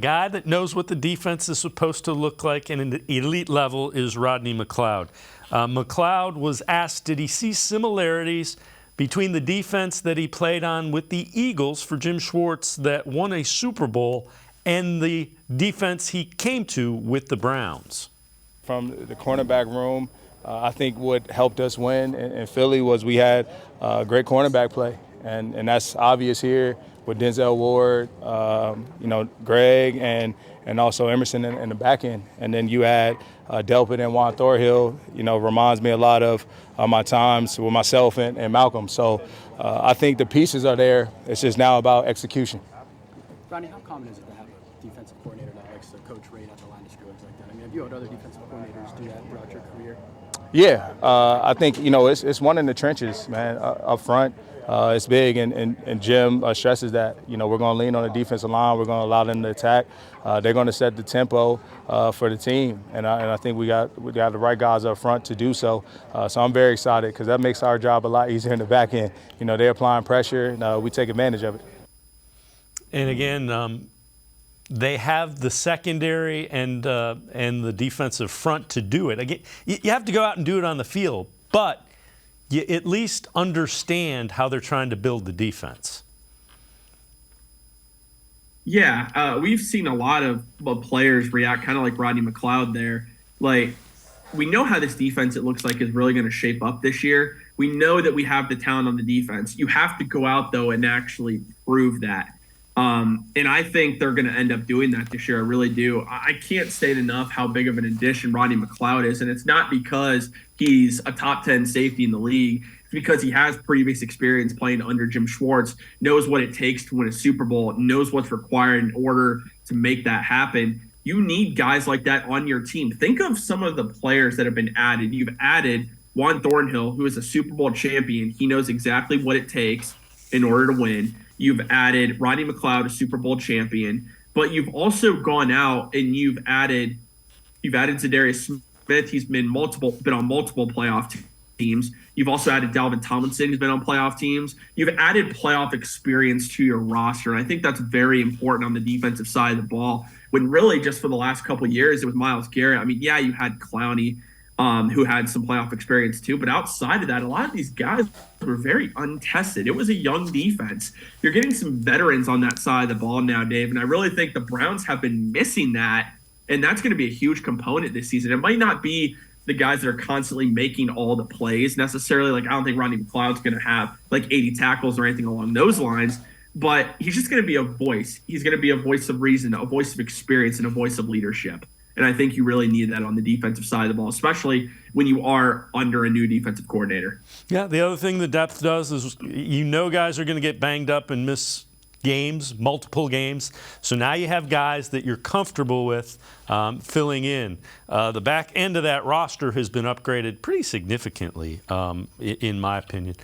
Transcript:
Guy that knows what the defense is supposed to look like in an elite level is Rodney McLeod. McLeod was asked, did he see similarities between the defense that he played on with the Eagles for Jim Schwartz that won a Super Bowl and the defense he came to with the Browns? From the cornerback room, I think what helped us win in Philly was we had great cornerback play, and that's obvious here with Denzel Ward, Greg, and also Emerson in the back end. And then you add Delpit and Juan Thorhill, reminds me a lot of my times with myself and Malcolm. So I think the pieces are there. It's just now about execution. Rodney, how common is it to have a defensive coordinator that likes to coach right at the line of scrimmage like that? I mean, have you had other defensive coordinators do that throughout your career? Yeah, I think, it's one in the trenches, man, up front. It's big, and Jim stresses that. We're going to lean on the defensive line. We're going to allow them to attack. They're going to set the tempo for the team, and I think we got the right guys up front to do so. So I'm very excited because that makes our job a lot easier in the back end. They're applying pressure, and we take advantage of it. And again, they have the secondary and the defensive front to do it. Again, you have to go out and do it on the field, but you at least understand how they're trying to build the defense. Yeah, we've seen a lot of players react kind of like Rodney McLeod there. Like, we know how this defense, it looks like, is really going to shape up this year. We know that we have the talent on the defense. You have to go out, though, and actually prove that. And I think they're going to end up doing that this year. I really do. I can't state enough how big of an addition Rodney McLeod is. And it's not because he's a top 10 safety in the league. It's because he has previous experience playing under Jim Schwartz, knows what it takes to win a Super Bowl, knows what's required in order to make that happen. You need guys like that on your team. Think of some of the players that have been added. You've added Juan Thornhill, who is a Super Bowl champion. He knows exactly what it takes in order to win. You've added Rodney McLeod, a Super Bowl champion, but you've also gone out and you've added Zadarius Smith. He's been on multiple playoff teams. You've also added Dalvin Tomlinson, who's been on playoff teams. You've added playoff experience to your roster, and I think that's very important on the defensive side of the ball. When really just for the last couple of years, it was Myles Garrett. I mean, yeah, you had Clowney, who had some playoff experience too. But outside of that, a lot of these guys were very untested. It was a young defense. You're getting some veterans on that side of the ball now, Dave, and I really think the Browns have been missing that, and that's going to be a huge component this season. It might not be the guys that are constantly making all the plays necessarily. Like, I don't think Rodney McLeod's going to have like 80 tackles or anything along those lines, but he's just going to be a voice. He's going to be a voice of reason, a voice of experience, and a voice of leadership. And I think you really need that on the defensive side of the ball, especially when you are under a new defensive coordinator. Yeah, the other thing the depth does is guys are going to get banged up and miss games, multiple games. So now you have guys that you're comfortable with filling in. The back end of that roster has been upgraded pretty significantly, in my opinion.